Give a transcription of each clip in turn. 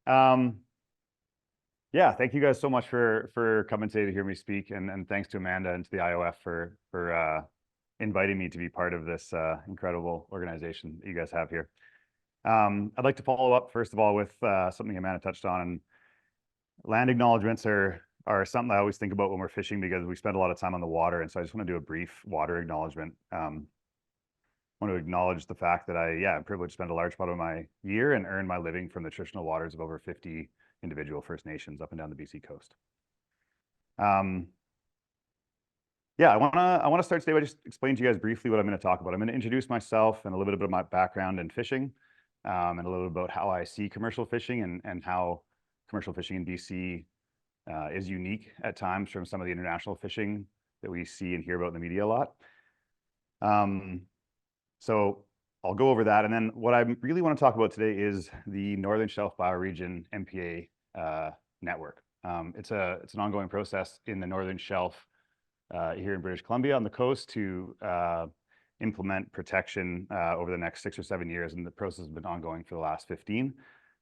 Yeah, thank you guys so much for coming today to hear me speak, and thanks to Amanda and to the IOF for inviting me to be part of this incredible organization that you guys have here. I'd like to follow up first of all with something Amanda touched on. And land acknowledgements are something I always think about when we're fishing because we spend a lot of time on the water, and so I just want to do a brief water acknowledgement. I want to acknowledge the fact that I'm privileged to spend a large part of my year and earn my living from the traditional waters of over 50 individual First Nations up and down the BC coast. Yeah, I want to start today by just explaining to you guys briefly what I'm going to talk about. I'm going to introduce myself and a little bit of my background in fishing, and a little bit about how I see commercial fishing and how commercial fishing in BC is unique at times from some of the international fishing that we see and hear about in the media a lot. So I'll go over that. And then what I really want to talk about today is the Northern Shelf Bioregion MPA network. It's an ongoing process in the Northern Shelf here in British Columbia on the coast to implement protection over the next 6 or 7 years. And the process has been ongoing for the last 15.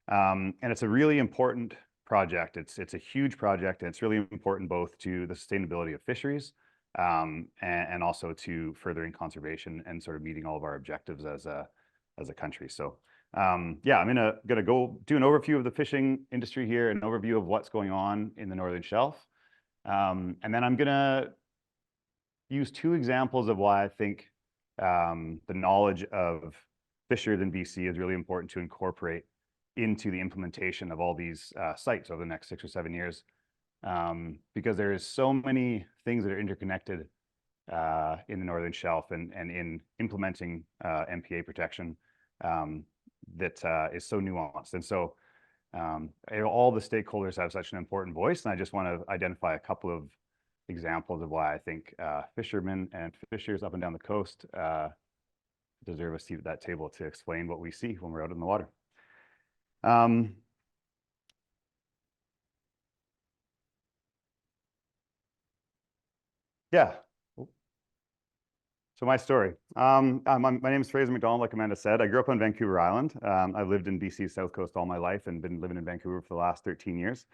And it's a really important project. It's a huge project, and it's really important both to the sustainability of fisheries and also to furthering conservation and sort of meeting all of our objectives as a country. So yeah, I'm gonna go do an overview of the fishing industry here, an overview of what's going on in the Northern Shelf, and then I'm gonna use 2 examples of why I think the knowledge of fishers in BC is really important to incorporate into the implementation of all these sites over the next 6 or 7 years, because there is so many things that are interconnected in the Northern Shelf and in implementing MPA protection that is so nuanced. And so all the stakeholders have such an important voice, and I just want to identify a couple of examples of why I think fishermen and fishers up and down the coast deserve a seat at that table to explain what we see when we're out in the water. Yeah. So my story. My name is Fraser McDonald, like Amanda said. I grew up on Vancouver Island. I've lived in BC's South Coast all my life and been living in Vancouver for the last 13 years.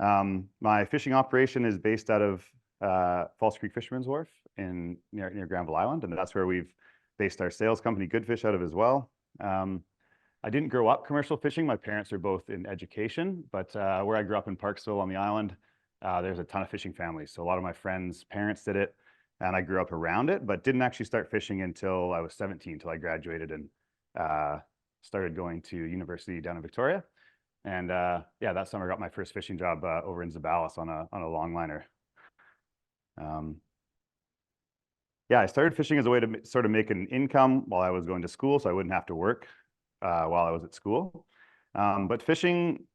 My fishing operation is based out of False Creek Fisherman's Wharf near Granville Island, and that's where we've based our sales company Goodfish out of as well. I didn't grow up commercial fishing. My parents are both in education, but where I grew up in Parksville on the island, there's a ton of fishing families. So a lot of my friends' parents did it, and I grew up around it, but didn't actually start fishing until I was 17, until I graduated and started going to university down in Victoria. And yeah, that summer I got my first fishing job over in Zabalis on a longliner. Yeah, I started fishing as a way to sort of make an income while I was going to school, so I wouldn't have to work while I was at school. But fishing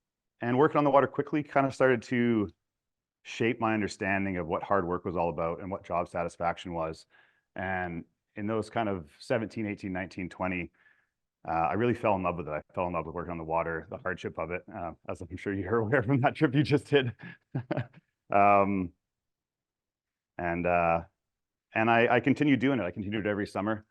and working on the water quickly kind of started to shape my understanding of what hard work was all about and what job satisfaction was. And in those kind of 17, 18, 19, 20, I really fell in love with it. I fell in love with working on the water, the hardship of it, as I'm sure you're aware from that trip you just did. And I continued doing it. I continued it every summer.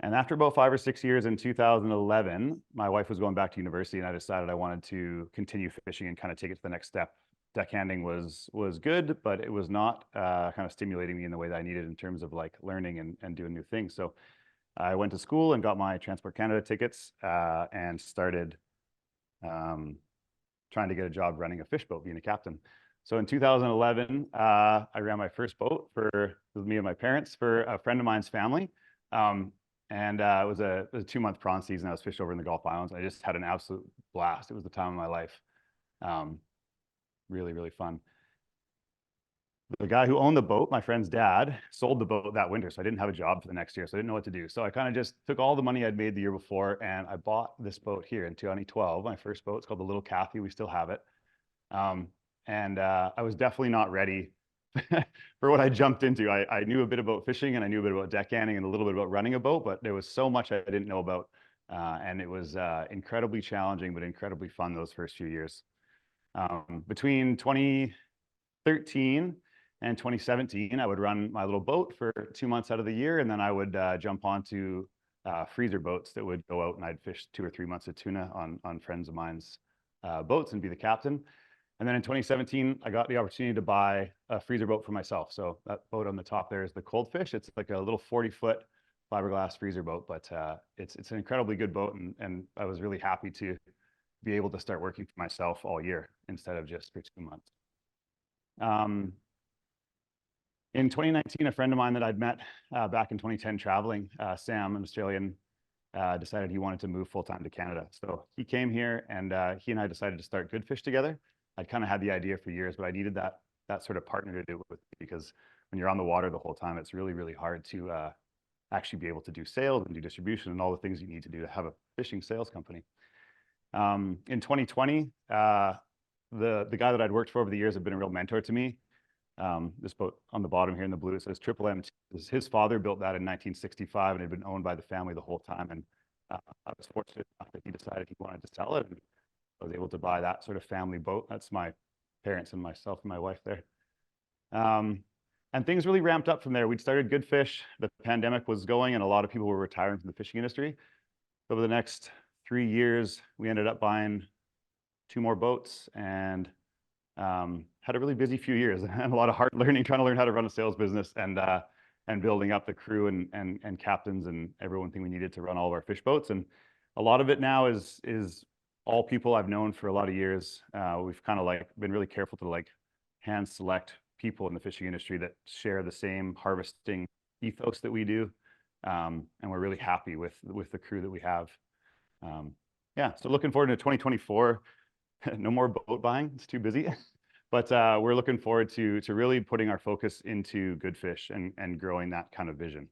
And after about 5 or 6 years in 2011, my wife was going back to university, and I decided I wanted to continue fishing and kind of take it to the next step. Deckhanding was good, but it was not kind of stimulating me in the way that I needed in terms of like learning and doing new things. So I went to school and got my Transport Canada tickets and started trying to get a job running a fish boat, being a captain. So in 2011, I ran my first boat with me and my parents for a friend of mine's family. And it was a 2-month prawn season. I was fished over in the Gulf Islands. I just had an absolute blast. It was the time of my life. Really, really fun. The guy who owned the boat, my friend's dad, sold the boat that winter. So I didn't have a job for the next year. So I didn't know what to do. So I kind of just took all the money I'd made the year before, and I bought this boat here in 2012. My first boat. It's called the Little Kathy. We still have it. And I was definitely not ready for what I jumped into. I knew a bit about fishing, and I knew a bit about deckhanding and a little bit about running a boat, but there was so much I didn't know about. And it was incredibly challenging, but incredibly fun those first few years. Between 2013 and 2017, I would run my little boat for 2 months out of the year, and then I would jump onto freezer boats that would go out, and I'd fish 2 or 3 months of tuna on friends of mine's boats and be the captain. And then in 2017, I got the opportunity to buy a freezer boat for myself. So that boat on the top there is the Coldfish. It's like a little 40-foot fiberglass freezer boat, but it's an incredibly good boat. And I was really happy to be able to start working for myself all year instead of just for 2 months. In 2019, a friend of mine that I'd met back in 2010 traveling, Sam, an Australian, decided he wanted to move full-time to Canada. So he came here and he and I decided to start Good Fish together. I'd kind of had the idea for years, but I needed that sort of partner to do it with, because when you're on the water the whole time, it's really, really hard to actually be able to do sales and do distribution and all the things you need to do to have a fishing sales company. In 2020, the guy that I'd worked for over the years had been a real mentor to me. This boat on the bottom here in the blue, it says Triple M. His father built that in 1965 and had been owned by the family the whole time. And I was fortunate enough that he decided he wanted to sell it. And I was able to buy that sort of family boat. That's my parents and myself and my wife there. And things really ramped up from there. We'd started Good Fish. The pandemic was going and a lot of people were retiring from the fishing industry. Over the next 3 years, we ended up buying 2 more boats and had a really busy few years and a lot of hard learning, trying to learn how to run a sales business and building up the crew and captains and everyone we needed to run all of our fish boats. And a lot of it now is all people I've known for a lot of years. We've kind of like been really careful to like hand select people in the fishing industry that share the same harvesting ethos that we do. And we're really happy with the crew that we have. Yeah, so looking forward to 2024. No more boat buying, it's too busy. But we're looking forward to really putting our focus into Good Fish and growing that kind of vision.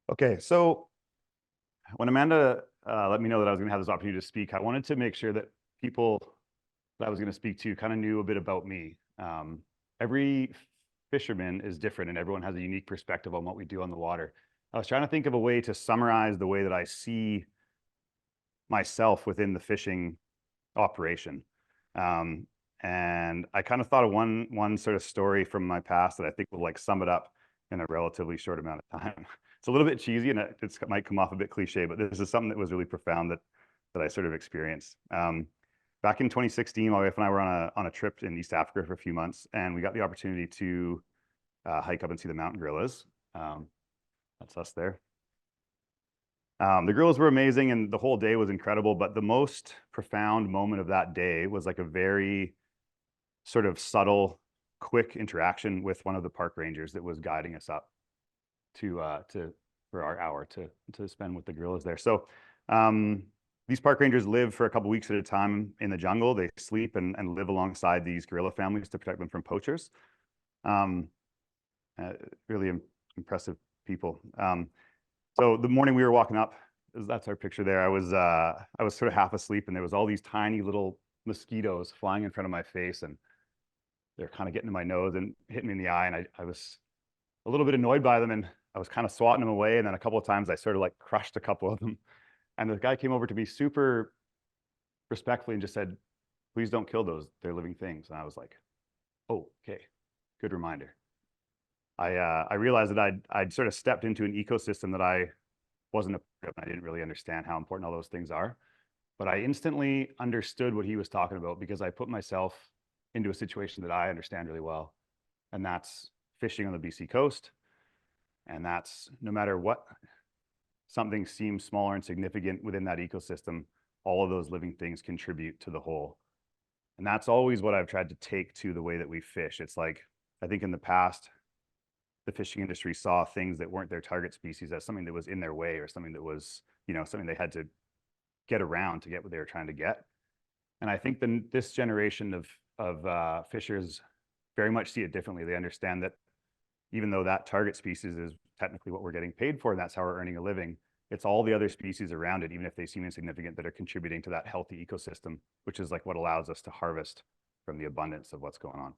Okay, so when Amanda let me know that I was going to have this opportunity to speak, I wanted to make sure that people that I was going to speak to kind of knew a bit about me. Every fisherman is different and everyone has a unique perspective on what we do on the water. I was trying to think of a way to summarize the way that I see myself within the fishing operation. And I kind of thought of one sort of story from my past that I think will like sum it up in a relatively short amount of time. It's a little bit cheesy and it might come off a bit cliche, but this is something that was really profound that I sort of experienced. Back in 2016, my wife and I were on a trip in East Africa for a few months, and we got the opportunity to hike up and see the mountain gorillas. That's us there. The gorillas were amazing and the whole day was incredible, but the most profound moment of that day was like a very sort of subtle, quick interaction with one of the park rangers that was guiding us up for our hour to spend with the gorillas there. So these park rangers live for a couple weeks at a time in the jungle. They sleep and live alongside these gorilla families to protect them from poachers. Really impressive people. So the morning we were walking up, that's our picture there. I was sort of half asleep and there was all these tiny little mosquitoes flying in front of my face and they're kind of getting in my nose and hitting me in the eye. And I was a little bit annoyed by them and I was kind of swatting them away. And then a couple of times I sort of like crushed a couple of them. And the guy came over to me super respectfully and just said, "Please don't kill those. They're living things." And I was like, "Oh, okay, good reminder." I realized that I'd sort of stepped into an ecosystem that I wasn't a part of. I didn't really understand how important all those things are. But I instantly understood what he was talking about because I put myself into a situation that I understand really well. And that's fishing on the BC coast. And that's no matter what something seems small or insignificant within that ecosystem, all of those living things contribute to the whole. And that's always what I've tried to take to the way that we fish. It's like, I think in the past, the fishing industry saw things that weren't their target species as something that was in their way or something that was, something they had to get around to get what they were trying to get. And I think this generation of fishers very much see it differently. They understand that even though that target species is technically what we're getting paid for, and that's how we're earning a living, it's all the other species around it, even if they seem insignificant, that are contributing to that healthy ecosystem, which is like what allows us to harvest from the abundance of what's going on.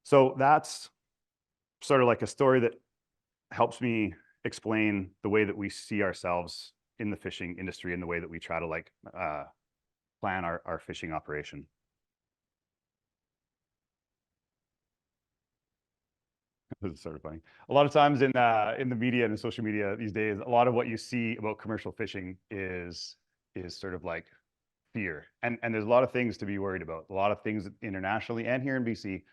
So that's sort of like a story that helps me explain the way that we see ourselves in the fishing industry and the way that we try to like plan our fishing operation. This is sort of funny. A lot of times in the media and in social media these days, a lot of what you see about commercial fishing is sort of like fear. And there's a lot of things to be worried about. A lot of things internationally and here in BC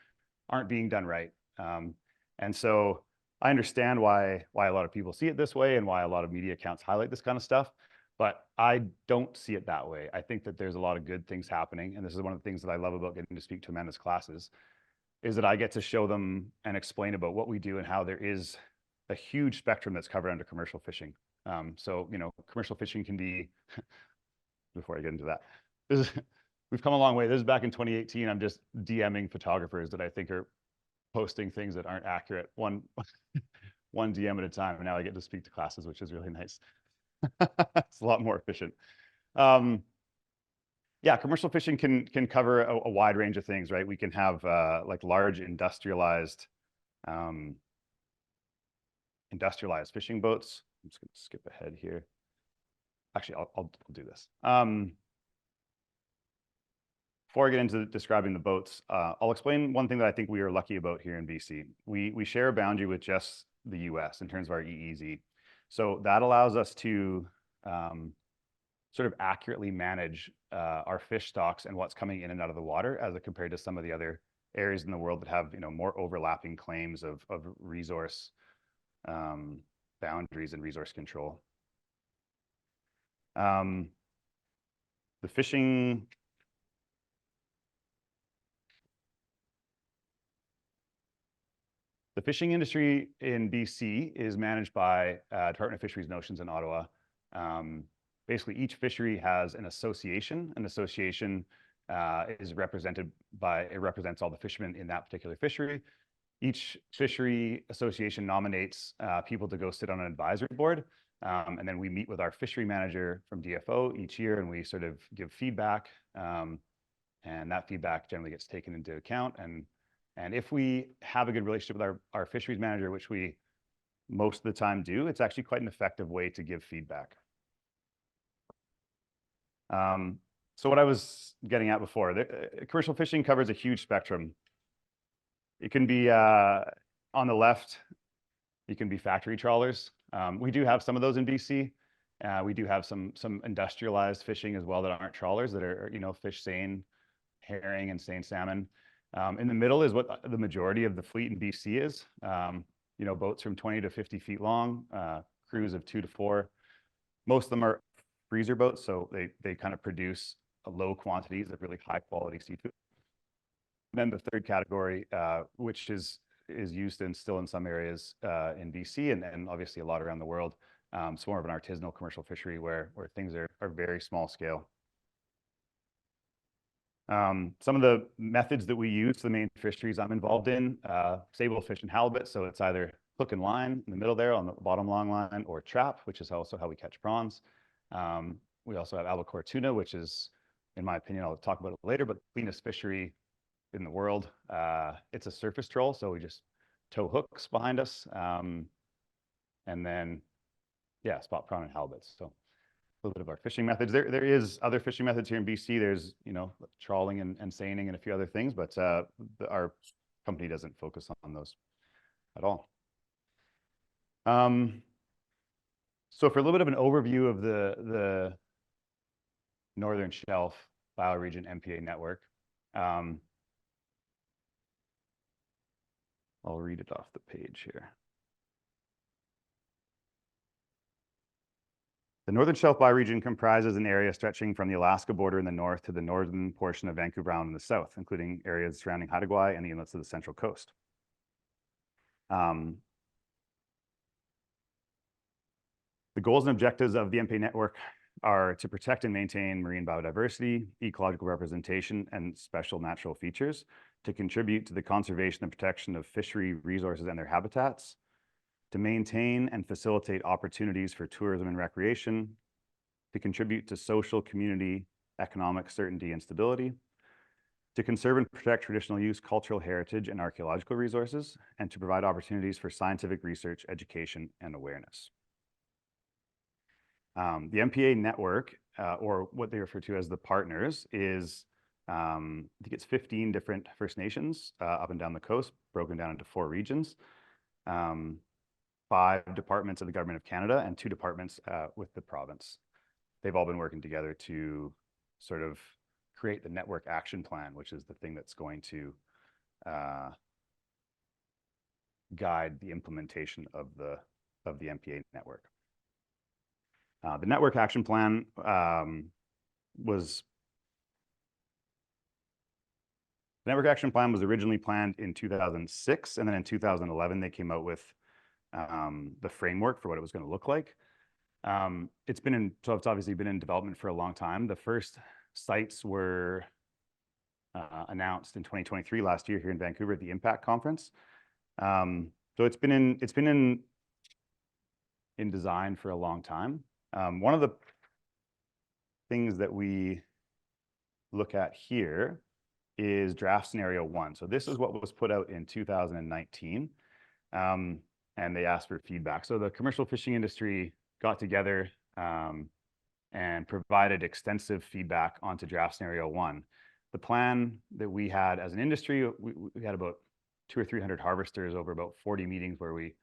aren't being done right. And so I understand why a lot of people see it this way and why a lot of media accounts highlight this kind of stuff, but I don't see it that way. I think that there's a lot of good things happening. And this is one of the things that I love about getting to speak to Amanda's classes, is that I get to show them and explain about what we do and how there is a huge spectrum that's covered under commercial fishing. So, you know, commercial fishing can be, before I get into that, we've come a long way. This is back in 2018. I'm just DMing photographers that I think are posting things that aren't accurate, one DM at a time. And now I get to speak to classes, which is really nice. It's a lot more efficient. Yeah, commercial fishing can cover a wide range of things, right? We can have like large industrialized fishing boats. I'm just going to skip ahead here. Actually, I'll do this. Before I get into describing the boats, I'll explain one thing that I think we are lucky about here in BC. We share a boundary with just the US in terms of our EEZ. So that allows us to sort of accurately manage our fish stocks and what's coming in and out of the water as compared to some of the other areas in the world that have, you know, more overlapping claims of resource boundaries and resource control. The fishing industry in BC is managed by Department of Fisheries and Oceans in Ottawa. Basically, each fishery has an association. An association is represented by, it represents all the fishermen in that particular fishery. Each fishery association nominates people to go sit on an advisory board. And then we meet with our fishery manager from DFO each year, and we sort of give feedback. And that feedback generally gets taken into account. And if we have a good relationship with our fisheries manager, which we most of the time do, it's actually quite an effective way to give feedback. So what I was getting at before, commercial fishing covers a huge spectrum. It can be on the left, it can be factory trawlers. We do have some of those in BC. We do have some industrialized fishing as well that aren't trawlers, that are, you know, fish seine, herring and seine salmon. In the middle is what the majority of the fleet in BC is. You know, boats from 20 to 50 feet long, crews of 2 to 4. Most of them are freezer boats, so they kind of produce low quantities of really high quality seafood. And then the third category, which is used still in some areas in BC and obviously a lot around the world. It's more of an artisanal commercial fishery where things are very small scale. Some of the methods that we use, the main fisheries I'm involved in, sable fish and halibut. So it's either hook and line in the middle there on the bottom long line, or trap, which is also how we catch prawns. We also have albacore tuna, which is, in my opinion, I'll talk about it later, but the cleanest fishery in the world. It's a surface troll, so we just tow hooks behind us. And then, yeah, spot prawn and halibut. So a little bit of our fishing methods. There is other fishing methods here in BC. There's, you know, trawling and seining and a few other things, but our company doesn't focus on those at all. So for a little bit of an overview of the Northern Shelf Bioregion MPA network, I'll read it off the page here. The Northern Shelf Bioregion comprises an area stretching from the Alaska border in the north to the northern portion of Vancouver Island in the south, including areas surrounding Haida Gwaii and the inlets of the Central Coast. The goals and objectives of the MPA network are to protect and maintain marine biodiversity, ecological representation, and special natural features, to contribute to the conservation and protection of fishery resources and their habitats, to maintain and facilitate opportunities for tourism and recreation, to contribute to social, community, economic certainty and stability, to conserve and protect traditional use, cultural heritage, and archaeological resources, and to provide opportunities for scientific research, education, and awareness. The MPA network or what they refer to as the partners, is I think it's 15 different First Nations up and down the coast, broken down into 4 regions, 5 departments of the Government of Canada, and 2 departments with the province. They've all been working together to sort of create the network action plan, which is the thing that's going to guide the implementation of the MPA network. The network action plan was originally planned in 2006, and then in 2011 they came out with the framework for what it was going to look like. It's obviously been in development for a long time. The first sites were announced in 2023, last year, here in Vancouver at the Impact Conference. So it's been in design for a long time. One of the things that we look at here is draft scenario 1. So this is what was put out in 2019, and they asked for feedback. So the commercial fishing industry got together and provided extensive feedback onto draft scenario 1. The plan that we had as an industry, we had about 200 or 300 harvesters over about 40 meetings where we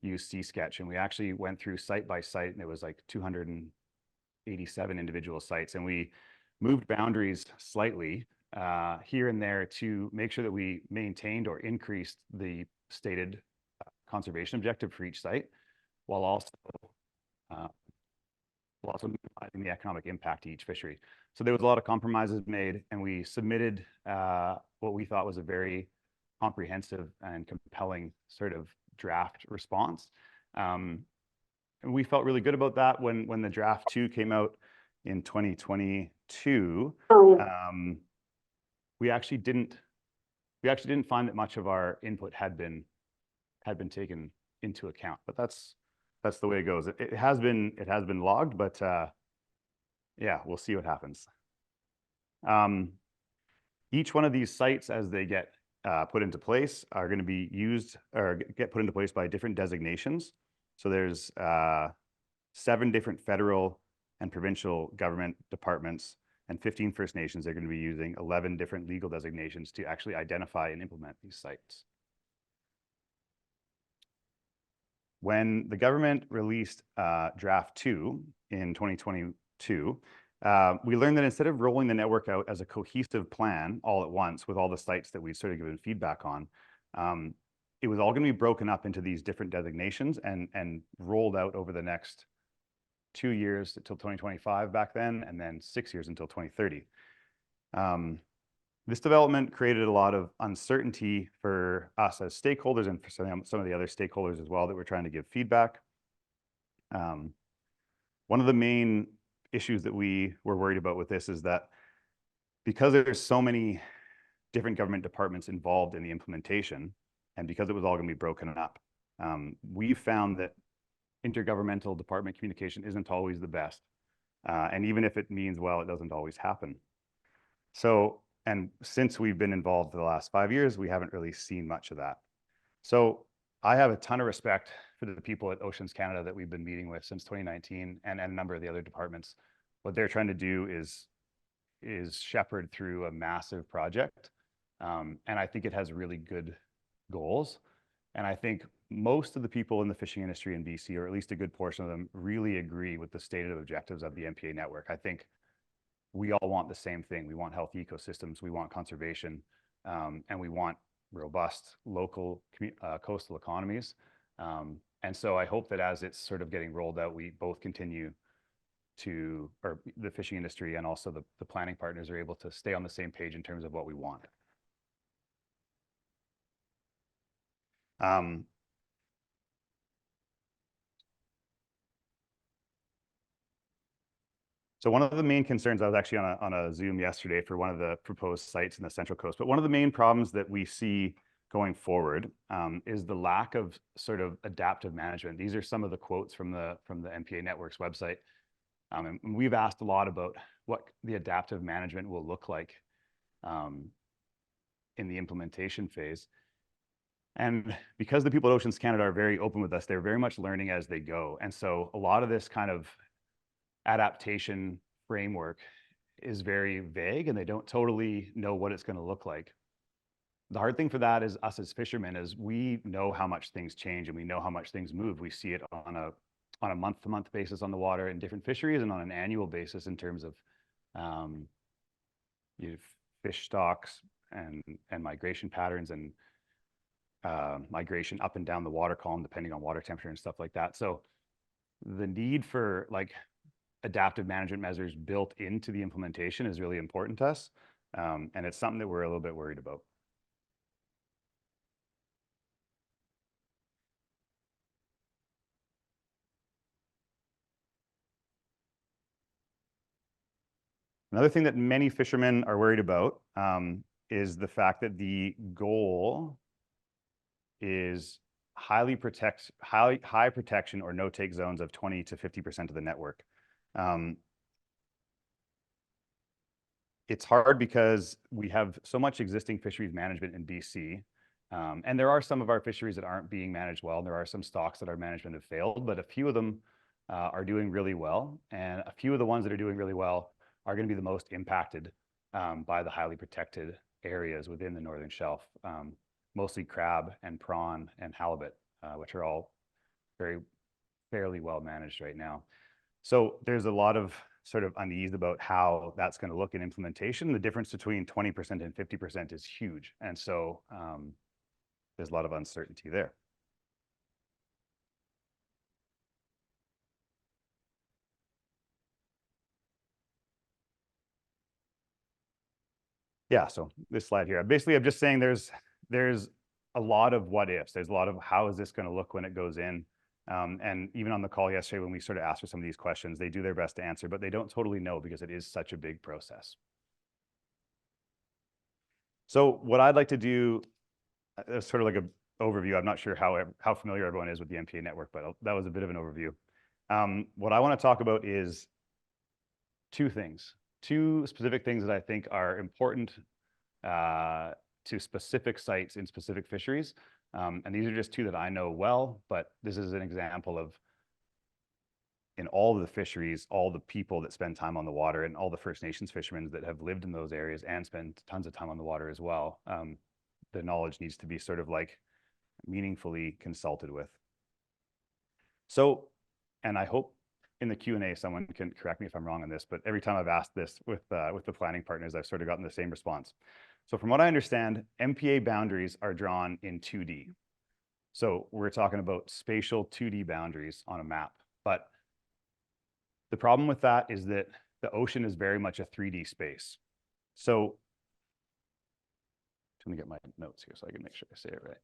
used C-Sketch, and we actually went through site by site, and it was like 287 individual sites, and we moved boundaries slightly here and there to make sure that we maintained or increased the stated conservation objective for each site, while also minimizing the economic impact to each fishery. So there was a lot of compromises made, and we submitted what we thought was a very comprehensive and compelling sort of draft response. And we felt really good about that when the draft 2 came out in 2022. We actually didn't find that much of our input had been taken into account, but that's the way it goes. It has been logged, but yeah, we'll see what happens. Each one of these sites, as they get put into place, are going to be used or get put into place by different designations. So there's 7 different federal and provincial government departments and 15 First Nations. They're going to be using 11 different legal designations to actually identify and implement these sites. When the government released draft 2 in 2022, we learned that instead of rolling the network out as a cohesive plan all at once with all the sites that we'd sort of given feedback on, it was all going to be broken up into these different designations and rolled out over the next 2 years until 2025 back then, and then 6 years until 2030. This development created a lot of uncertainty for us as stakeholders and for some of the other stakeholders as well that were trying to give feedback. One of the main issues that we were worried about with this is that because there's so many different government departments involved in the implementation, and because it was all going to be broken up, we found that intergovernmental department communication isn't always the best. And even if it means well, it doesn't always happen. So, and since we've been involved for the last 5 years, we haven't really seen much of that. So I have a ton of respect for the people at Oceans Canada that we've been meeting with since 2019, and a number of the other departments. What they're trying to do is shepherd through a massive project. And I think it has really good goals. And I think most of the people in the fishing industry in BC, or at least a good portion of them, really agree with the stated objectives of the MPA network. I think we all want the same thing. We want healthy ecosystems, we want conservation, and we want robust local coastal economies. And so I hope that as it's sort of getting rolled out, we both continue to, or the fishing industry and also the planning partners are able to stay on the same page in terms of what we want. So one of the main concerns, I was actually on a Zoom yesterday for one of the proposed sites in the Central Coast, but one of the main problems that we see going forward is the lack of sort of adaptive management. These are some of the quotes from the MPA Network's website. And we've asked a lot about what the adaptive management will look like in the implementation phase. And because the people at Oceans Canada are very open with us, they're very much learning as they go. And so a lot of this kind of adaptation framework is very vague and they don't totally know what it's going to look like. The hard thing for that is us as fishermen is we know how much things change and we know how much things move. We see it on a month-to-month basis on the water in different fisheries and on an annual basis in terms of um, fish stocks and migration patterns and migration up and down the water column depending on water temperature and stuff like that. So the need for like adaptive management measures built into the implementation is really important to us. And it's something that we're a little bit worried about. Another thing that many fishermen are worried about is the fact that the goal is high protection or no take zones of 20 to 50% of the network. It's hard because we have so much existing fisheries management in BC. And there are some of our fisheries that aren't being managed well. And there are some stocks that our management have failed, but a few of them are doing really well. And a few of the ones that are doing really well are going to be the most impacted by the highly protected areas within the Northern Shelf, mostly crab and prawn and halibut, which are all fairly well managed right now. So there's a lot of sort of unease about how that's going to look in implementation. The difference between 20% and 50% is huge. And so there's a lot of uncertainty there. Yeah, so this slide here, basically I'm just saying there's a lot of what ifs. There's a lot of how is this going to look when it goes in? And even on the call yesterday, when we sort of asked for some of these questions, they do their best to answer, but they don't totally know because it is such a big process. So what I'd like to do is sort of like an overview. I'm not sure how familiar everyone is with the MPA network, but that was a bit of an overview. What I want to talk about is two specific things that I think are important to specific sites in specific fisheries. And these are just two that I know well, but this is an example of in all of the fisheries, all the people that spend time on the water and all the First Nations fishermen that have lived in those areas and spend tons of time on the water as well. The knowledge needs to be sort of like meaningfully consulted with. So, and I hope in the Q&A, someone can correct me if I'm wrong on this, but every time I've asked this with the planning partners, I've sort of gotten the same response. So from what I understand, MPA boundaries are drawn in 2D. So we're talking about spatial 2D boundaries on a map. But the problem with that is that the ocean is very much a 3D space. So let me get my notes here so I can make sure I say it right.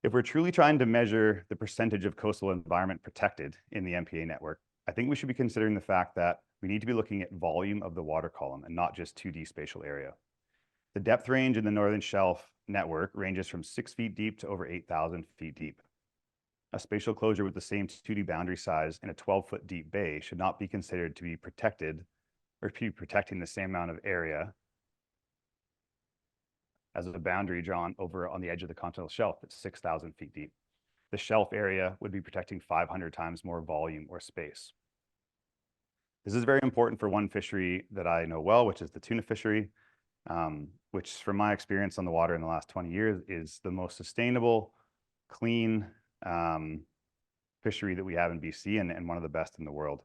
If we're truly trying to measure the percentage of coastal environment protected in the MPA network, I think we should be considering the fact that we need to be looking at volume of the water column and not just 2D spatial area. The depth range in the Northern Shelf network ranges from 6 feet deep to over 8,000 feet deep. A spatial closure with the same 2D boundary size in a 12-foot deep bay should not be considered to be protected or to be protecting the same amount of area as a boundary drawn over on the edge of the continental shelf that's 6,000 feet deep. The shelf area would be protecting 500 times more volume or space. This is very important for one fishery that I know well, which is the tuna fishery, which from my experience on the water in the last 20 years is the most sustainable, clean fishery that we have in BC and one of the best in the world.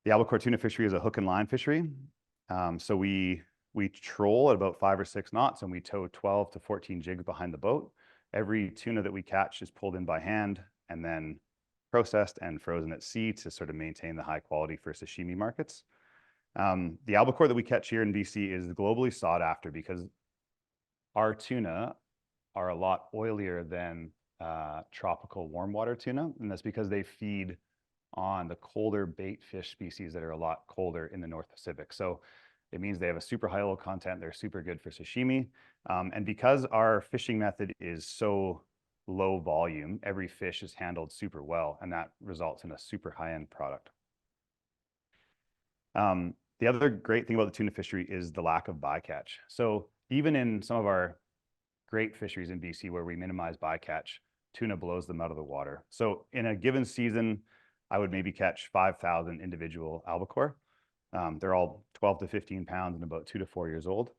The albacore tuna fishery is a hook and line fishery. So we troll at about 5 or 6 knots and we tow 12 to 14 jigs behind the boat. Every tuna that we catch is pulled in by hand and then processed and frozen at sea to sort of maintain the high quality for sashimi markets. The albacore that we catch here in BC is globally sought after because our tuna are a lot oilier than tropical warm water tuna. And that's because they feed on the colder bait fish species that are a lot colder in the North Pacific. So it means they have a super high oil content. They're super good for sashimi. And because our fishing method is so low volume, every fish is handled super well, and that results in a super high-end product. The other great thing about the tuna fishery is the lack of bycatch. So even in some of our great fisheries in BC where we minimize bycatch, tuna blows them out of the water. So in a given season, I would maybe catch 5,000 individual albacore. They're all 12 to 15 pounds and about 2 to 4 years old.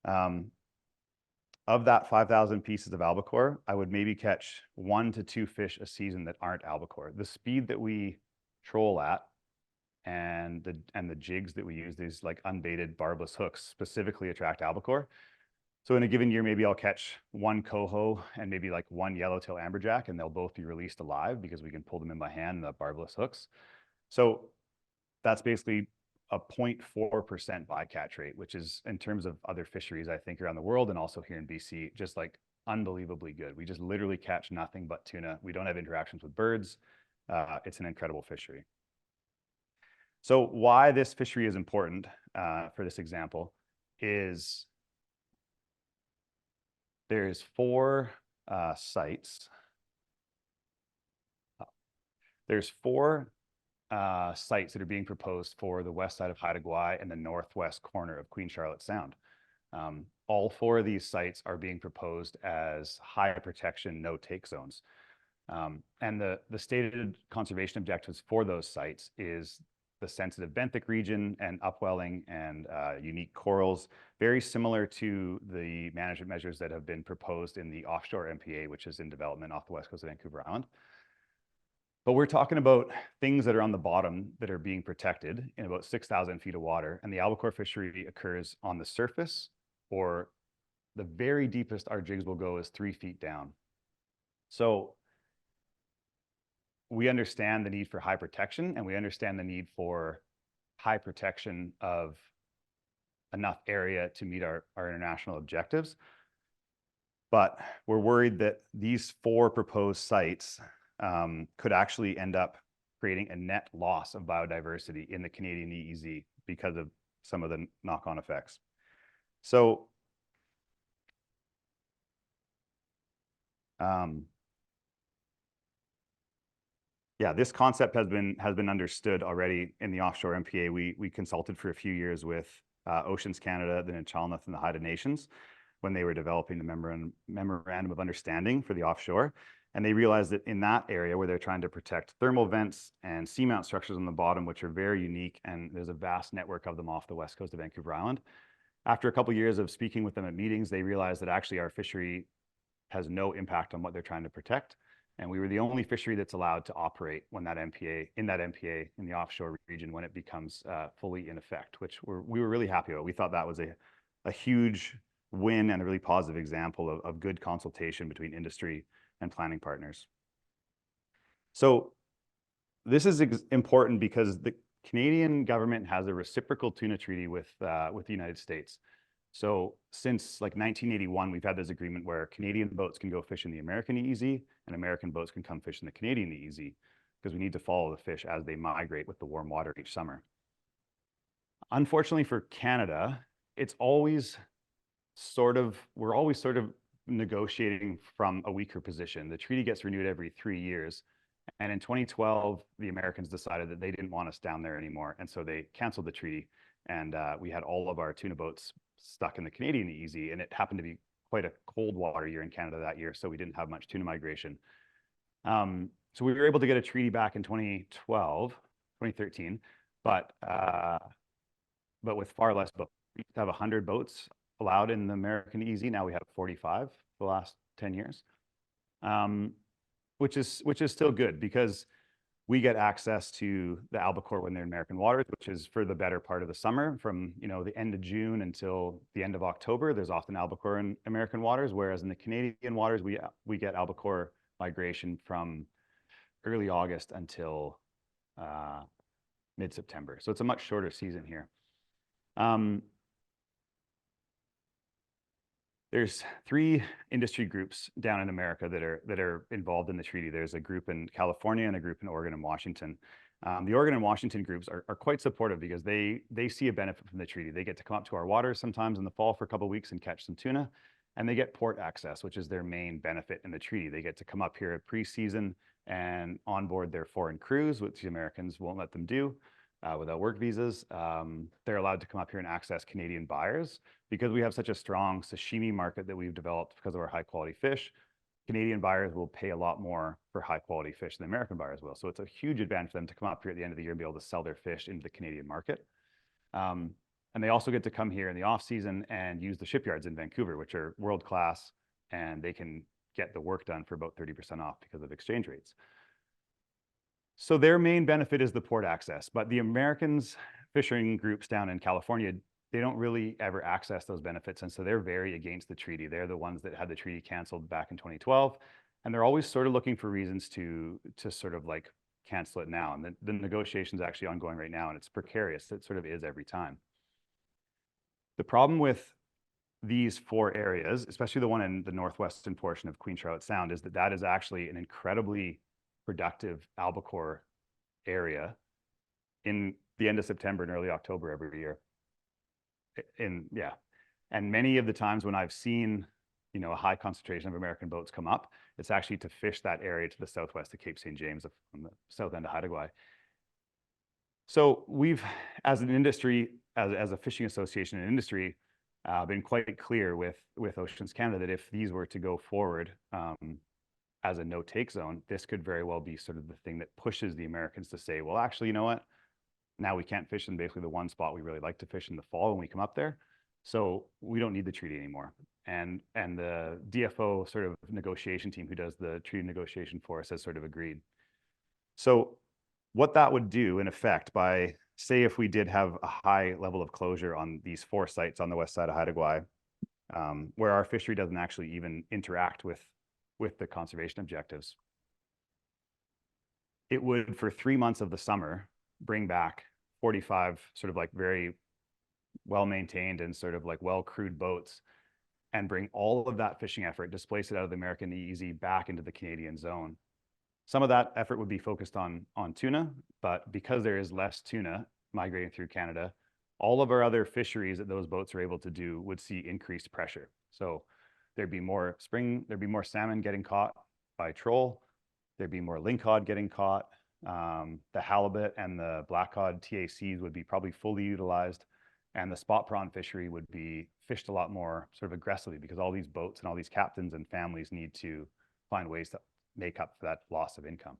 Of that 5,000 pieces of albacore, I would maybe catch 1 to 2 fish a season that aren't albacore. The speed that we troll at and the jigs that we use, these like unbaited barbless hooks, specifically attract albacore. So in a given year, maybe I'll catch 1 coho and maybe like 1 yellowtail amberjack, and they'll both be released alive because we can pull them in by hand in the barbless hooks. So that's basically a 0.4% bycatch rate, which is, in terms of other fisheries, I think, around the world and also here in BC, just like unbelievably good. We just literally catch nothing but tuna. We don't have interactions with birds. It's an incredible fishery. So why this fishery is important for this example is there's 4 sites. There's 4 sites that are being proposed for the west side of Haida Gwaii and the northwest corner of Queen Charlotte Sound. All 4 of these sites are being proposed as high protection, no take zones. And the stated conservation objectives for those sites is the sensitive benthic region and upwelling and unique corals, very similar to the management measures that have been proposed in the offshore MPA, which is in development off the west coast of Vancouver Island. But we're talking about things that are on the bottom that are being protected in about 6,000 feet of water. And the albacore fishery occurs on the surface, or the very deepest our jigs will go is 3 feet down. So we understand the need for high protection, and we understand the need for high protection of enough area to meet our international objectives. But we're worried that these 4 proposed sites could actually end up creating a net loss of biodiversity in the Canadian EEZ because of some of the knock-on effects. So yeah, this concept has been understood already in the offshore MPA. We consulted for a few years with Oceans Canada, the Nch'Alneth, and the Haida Nations when they were developing the memorandum of understanding for the offshore. And they realized that in that area where they're trying to protect thermal vents and seamount structures on the bottom, which are very unique, and there's a vast network of them off the west coast of Vancouver Island. After a couple of years of speaking with them at meetings, they realized that actually our fishery has no impact on what they're trying to protect. And we were the only fishery that's allowed to operate when that MPA, in the offshore region, when it becomes fully in effect, which we were really happy about. We thought that was a huge win and a really positive example of good consultation between industry and planning partners. So this is important because the Canadian government has a reciprocal tuna treaty with the United States. So since like 1981, we've had this agreement where Canadian boats can go fish in the American EEZ and American boats can come fish in the Canadian EEZ, because we need to follow the fish as they migrate with the warm water each summer. Unfortunately for Canada, it's always we're always sort of negotiating from a weaker position. The treaty gets renewed every 3 years. And in 2012, the Americans decided that they didn't want us down there anymore. And so they canceled the treaty. And we had all of our tuna boats stuck in the Canadian EEZ. And it happened to be quite a cold water year in Canada that year. So we didn't have much tuna migration. So we were able to get a treaty back in 2013, but with far less boats. We used to have 100 boats allowed in the American EEZ. Now we have 45 the last 10 years, which is still good because we get access to the albacore when they're in American waters, which is for the better part of the summer, from the end of June until the end of October. There's often albacore in American waters, whereas in the Canadian waters we get albacore migration from early August until mid-September. So it's a much shorter season here. There's 3 industry groups down in America that are involved in the treaty. There's a group in California and a group in Oregon and Washington. The Oregon and Washington groups are quite supportive because they see a benefit from the treaty. They get to come up to our waters sometimes in the fall for a couple of weeks and catch some tuna, and they get port access, which is their main benefit in the treaty. They get to come up here at pre-season and onboard their foreign crews, which the Americans won't let them do. Without work visas. They're allowed to come up here and access Canadian buyers because we have such a strong sashimi market that we've developed because of our high quality fish. Canadian buyers will pay a lot more for high quality fish than American buyers will. So it's a huge advantage for them to come up here at the end of the year and be able to sell their fish into the Canadian market. And they also get to come here in the off season and use the shipyards in Vancouver, which are world class, and they can get the work done for about 30% off because of exchange rates. So their main benefit is the port access, but the Americans fishing groups down in California, they don't really ever access those benefits. And so they're very against the treaty. They're the ones that had the treaty canceled back in 2012. And they're always sort of looking for reasons to sort of like cancel it now. And the negotiation is actually ongoing right now, and it's precarious. It sort of is every time. The problem with these 4 areas, especially the one in the northwestern portion of Queen Charlotte Sound, is that that is actually an incredibly productive albacore area in the end of September and early October every year. And many of the times when I've seen, you know, a high concentration of American boats come up, it's actually to fish that area to the southwest of Cape St. James on the south end of Haida Gwaii. So we've, as an industry, as a fishing association and industry, been quite clear with Oceans Canada that if these were to go forward as a no-take zone, this could very well be sort of the thing that pushes the Americans to say, well, actually, you know what? Now we can't fish in basically the one spot we really like to fish in the fall when we come up there. So we don't need the treaty anymore. And the DFO sort of negotiation team who does the treaty negotiation for us has sort of agreed. So what that would do in effect, by say if we did have a high level of closure on these 4 sites on the west side of Haida Gwaii, where our fishery doesn't actually even interact with the conservation objectives, it would, for 3 months of the summer, bring back 45 sort of like very well maintained and sort of like well crewed boats, and bring all of that fishing effort, displace it out of the American EEZ back into the Canadian zone. Some of that effort would be focused on tuna, but because there is less tuna migrating through Canada, all of our other fisheries that those boats are able to do would see increased pressure. So there'd be more salmon getting caught by troll, there'd be more lingcod getting caught, the halibut and the blackcod TACs would be probably fully utilized, and the spot prawn fishery would be fished a lot more sort of aggressively, because all these boats and all these captains and families need to find ways to make up for that loss of income.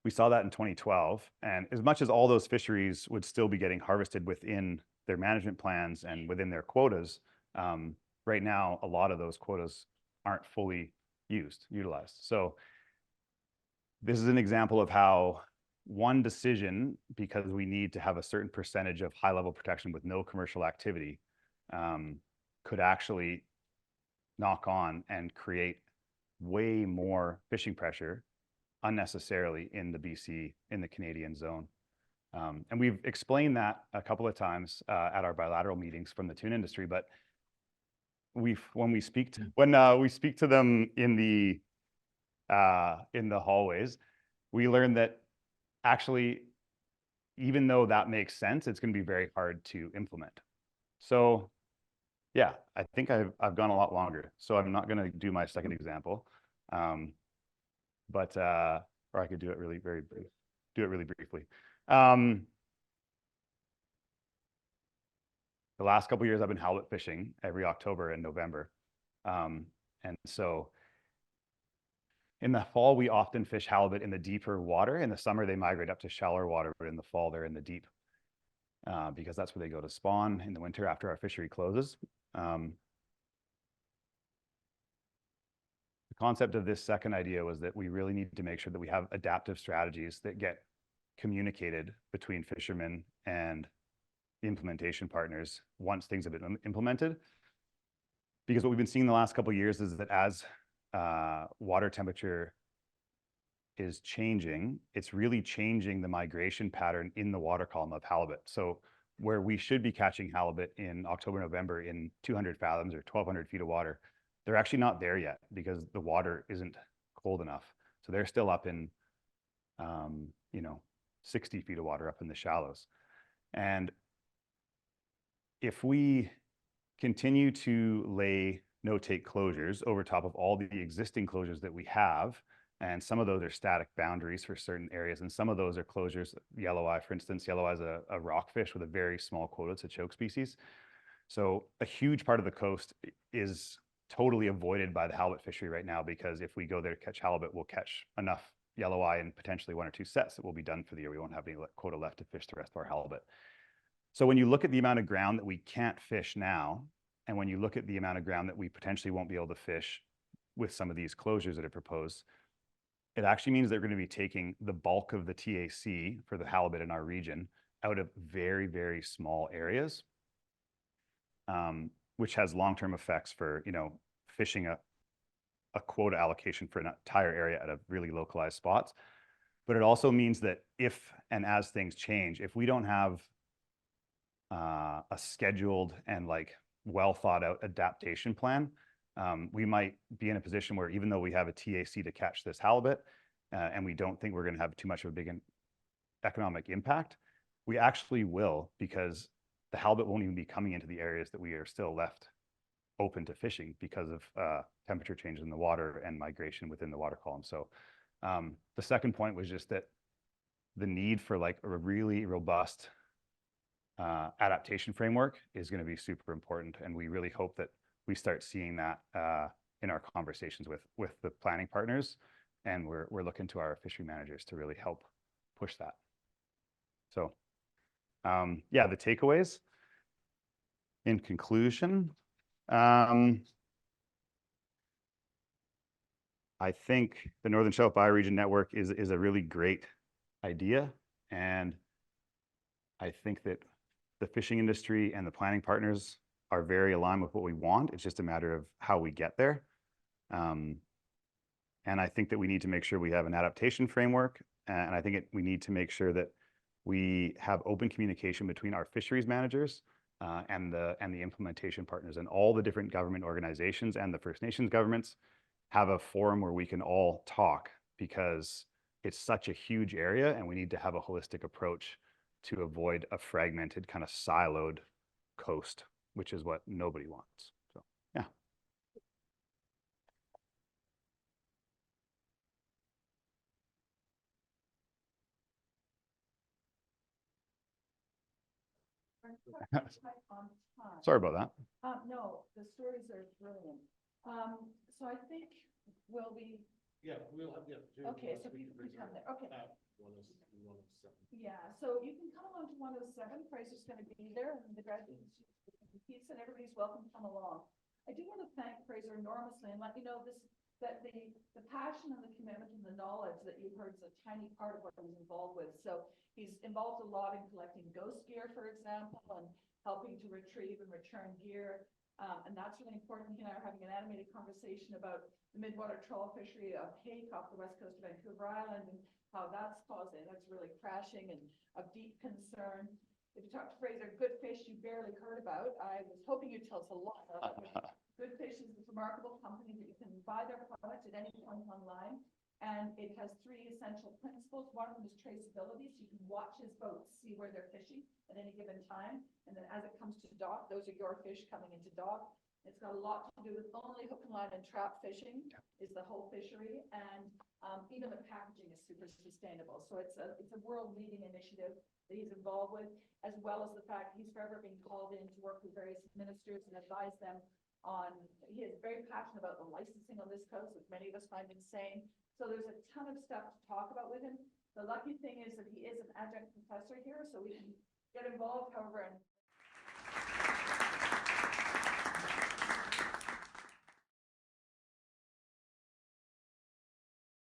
We saw that in 2012, and as much as all those fisheries would still be getting harvested within their management plans and within their quotas, right now a lot of those quotas aren't fully utilized. So this is an example of how one decision, because we need to have a certain percentage of high level protection with no commercial activity, could actually knock on and create way more fishing pressure unnecessarily in the BC, in the Canadian zone. And we've explained that a couple of times at our bilateral meetings from the tuna industry, but when we speak to them in the hallways, we learn that actually, even though that makes sense, it's going to be very hard to implement. So yeah, I think I've gone a lot longer, so I'm not going to do my second example, but or I could do it really briefly. The last couple of years, I've been halibut fishing every October and November, and so in the fall we often fish halibut in the deeper water. In the summer, they migrate up to shallower water, but in the fall they're in the deep, because that's where they go to spawn in the winter after our fishery closes. The concept of this second idea was that we really need to make sure that we have adaptive strategies that get communicated between fishermen and the implementation partners once things have been implemented. Because what we've been seeing the last couple of years is that as water temperature is changing, it's really changing the migration pattern in the water column of halibut. So where we should be catching halibut in October, November in 200 fathoms or 1,200 feet of water, they're actually not there yet because the water isn't cold enough. So they're still up in, 60 feet of water up in the shallows. And if we continue to lay no-take closures over top of all the existing closures that we have, and some of those are static boundaries for certain areas, and some of those are closures, yelloweye, for instance. Yelloweye is a rockfish with a very small quota. It's a choke species. So a huge part of the coast is totally avoided by the halibut fishery right now, because if we go there to catch halibut, we'll catch enough yellow eye and potentially 1 or 2 sets that will be done for the year. We won't have any quota left to fish the rest of our halibut. So when you look at the amount of ground that we can't fish now, and when you look at the amount of ground that we potentially won't be able to fish with some of these closures that are proposed, it actually means they're going to be taking the bulk of the TAC for the halibut in our region out of very, very small areas, which has long-term effects for, you know, fishing a quota allocation for an entire area at a really localized spots. But it also means that if and as things change, if we don't have a scheduled and like well thought out adaptation plan, we might be in a position where, even though we have a TAC to catch this halibut, and we don't think we're going to have too much of a big economic impact, we actually will, because the halibut won't even be coming into the areas that we are still left open to fishing because of temperature change in the water and migration within the water column. So the second point was just that the need for like a really robust adaptation framework is going to be super important, and we really hope that we start seeing that in our conversations with the planning partners, and we're looking to our fishery managers to really help push that. So yeah, the takeaways in conclusion, I think the Northern Shelf Bioregion Network is a really great idea, and I think that the fishing industry and the planning partners are very aligned with what we want. It's just a matter of how we get there. And I think that we need to make sure we have an adaptation framework, and I think we need to make sure that we have open communication between our fisheries managers and the implementation partners, and all the different government organizations and the First Nations governments have a forum where we can all talk, because it's such a huge area and we need to have a holistic approach to avoid a fragmented, kind of siloed coast, which is what nobody wants. So yeah. Sorry about that. No, the stories are brilliant. So I think we'll be. Yeah, we'll have the opportunity. Okay, so people can come there. Okay. 107. Yeah, so you can come along to 107. Fraser's going to be there, and the graduates, and everybody's welcome to come along. I do want to thank Fraser enormously and let you know that the passion and the commitment and the knowledge that you've heard is a tiny part of what he's involved with. So he's involved a lot in collecting ghost gear, for example, and helping to retrieve and return gear. And that's really important. He and I are having an animated conversation about the midwater trawl fishery of hake off the west coast of Vancouver Island, and how that's causing, that's really crashing and of deep concern. If you talk to Fraser, Good Fish you barely heard about. I was hoping you'd tell us a lot about it. Good Fish is this remarkable company that you can buy their product at any point online. And it has 3 essential principles. One of them is traceability. So you can watch his boats, see where they're fishing at any given time. And then as it comes to dock, those are your fish coming into dock. It's got a lot to do with only hook and line and trap fishing is the whole fishery. And even the packaging is super sustainable. So it's a world leading initiative that he's involved with, as well as the fact he's forever being called in to work with various ministers and advise them on, he is very passionate about the licensing on this coast, which many of us find insane. So there's a ton of stuff to talk about with him. The lucky thing is that he is an adjunct professor here, so we can get involved however and